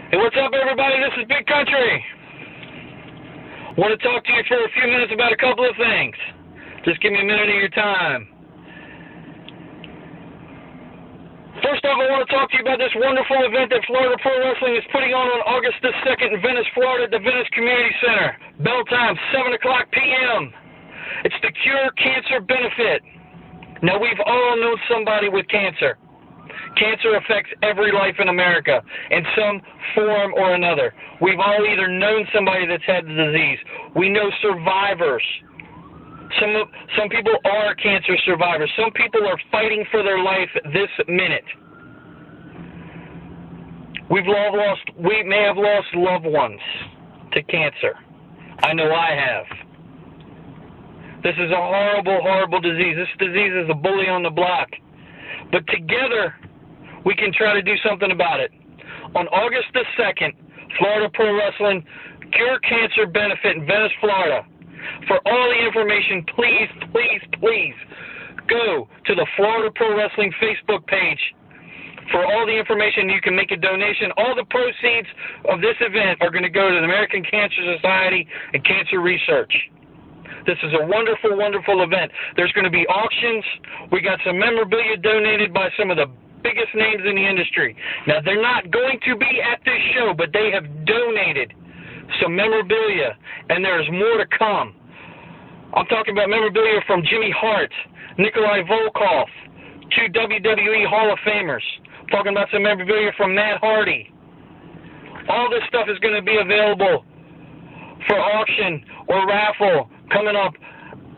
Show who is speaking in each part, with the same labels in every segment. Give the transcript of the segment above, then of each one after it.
Speaker 1: Hey, what's up, everybody? This is Big Country. Want to talk to you for a few minutes about a couple of things. Just give me a minute of your time. First off, I want to talk to you about this wonderful event that Florida Pro Wrestling is putting on August the 2nd in Venice, Florida, at the Venice Community Center. Bell time, 7 o'clock p.m. It's the Cure Cancer Benefit. Now, we've all known somebody with cancer. Cancer affects every life in America in some form or another. We've all either known somebody that's had the disease. We know survivors. Some people are cancer survivors. Some people are fighting for their life this minute. We may have lost loved ones to cancer. I know I have. This is a horrible, horrible disease. This disease is a bully on the block. But together, we can try to do something about it. On August the 2nd, Florida Pro Wrestling Cure Cancer Benefit in Venice, Florida. For all the information, please, please, please go to the Florida Pro Wrestling Facebook page. For all the information, you can make a donation. All the proceeds of this event are going to go to the American Cancer Society and Cancer Research. This is a wonderful, wonderful event. There's going to be auctions. We got some memorabilia donated by some of the biggest names in the industry. Now, they're not going to be at this show, but they have donated some memorabilia, and there's more to come. I'm talking about memorabilia from Jimmy Hart, Nikolai Volkov, two WWE Hall of Famers. I'm talking about some memorabilia from Matt Hardy. All this stuff is going to be available for auction or raffle coming up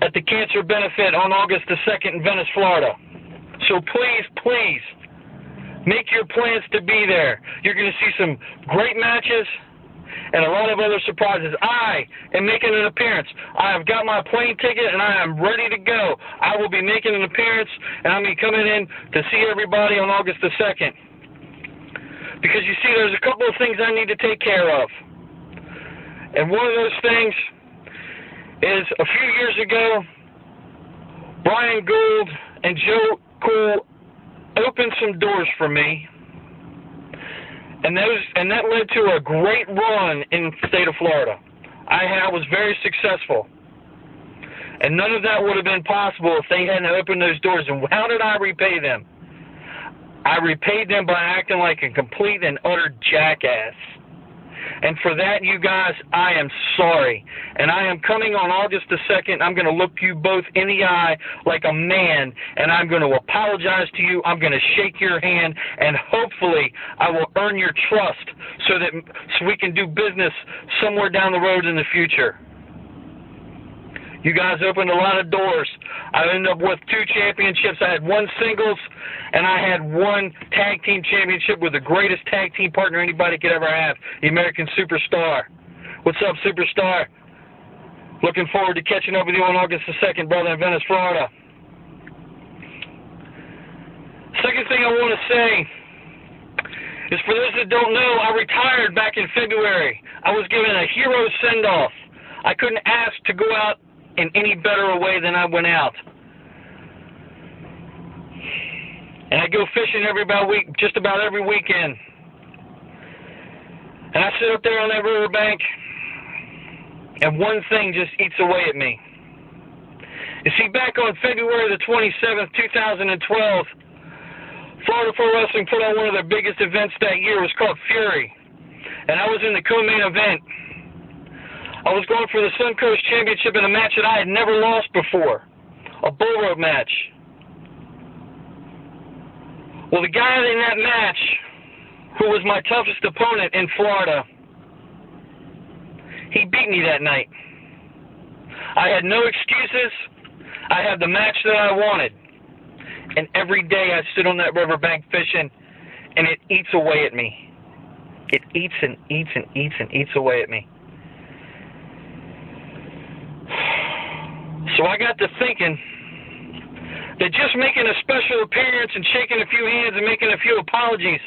Speaker 1: at the Cancer Benefit on August the 2nd in Venice, Florida. So please, please, make your plans to be there. You're going to see some great matches and a lot of other surprises. I am making an appearance. I have got my plane ticket, and I am ready to go. I will be making an appearance, and I'm going to be coming in to see everybody on August the 2nd. Because, you see, there's a couple of things I need to take care of. And one of those things is a few years ago, Brian Gould and Joe Cool opened some doors for me, and that led to a great run in the state of Florida. I was very successful, and none of that would have been possible if they hadn't opened those doors. And how did I repay them? I repaid them by acting like a complete and utter jackass. And for that, you guys, I am sorry. And I am coming on August the 2nd. I'm going to look you both in the eye like a man, and I'm going to apologize to you. I'm going to shake your hand, and hopefully I will earn your trust so we can do business somewhere down the road in the future. You guys opened a lot of doors. I ended up with 2 championships. I had 1 singles, and I had 1 tag team championship with the greatest tag team partner anybody could ever have, the American Superstar. What's up, Superstar? Looking forward to catching up with you on August the 2nd, brother, in Venice, Florida. Second thing I want to say is, for those that don't know, I retired back in February. I was given a hero send-off. I couldn't ask to go out in any better a way than I went out. And I go fishing just about every weekend. And I sit up there on that riverbank, and one thing just eats away at me. You see, back on February the 27th, 2012, Florida Pro Wrestling put on one of their biggest events that year. It was called Fury. And I was in the co-main event. I was going for the Suncoast Championship in a match that I had never lost before, a bull rope match. Well, the guy in that match, who was my toughest opponent in Florida, he beat me that night. I had no excuses. I had the match that I wanted. And every day I sit on that riverbank fishing, and it eats away at me. It eats and eats and eats and eats away at me. So I got to thinking that just making a special appearance and shaking a few hands and making a few apologies,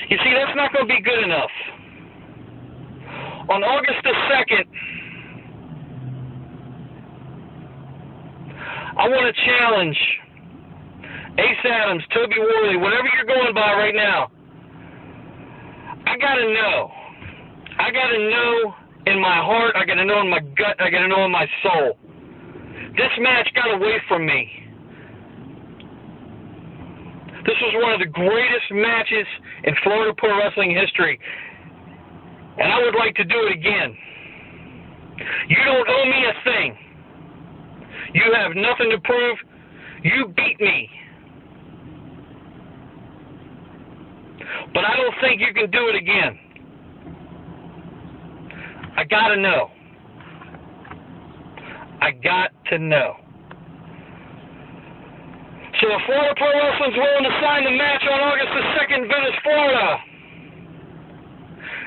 Speaker 1: you see, that's not going to be good enough. On August the 2nd, I want to challenge Ace Adams, Toby Worley, whatever you're going by right now. I gotta know. I gotta know in my heart, I gotta know in my gut, I gotta know in my soul. This match got away from me. This was one of the greatest matches in Florida Pro Wrestling history. And I would like to do it again. You don't owe me a thing. You have nothing to prove. You beat me. But I don't think you can do it again. I gotta know. I got to know. So if Florida Pro Wrestling's willing to sign the match on August the 2nd, Venice, Florida,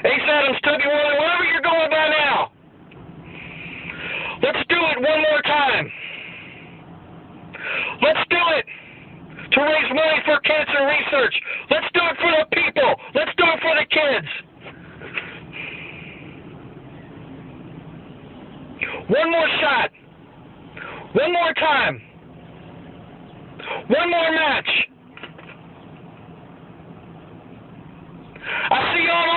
Speaker 1: Ace Adams, Tubby Willie, wherever you're going by now, let's do it one more time. Let's do it to raise money for cancer research. Let's do it for the people. Let's do it for the kids. One more shot. One more time. One more match. I see you on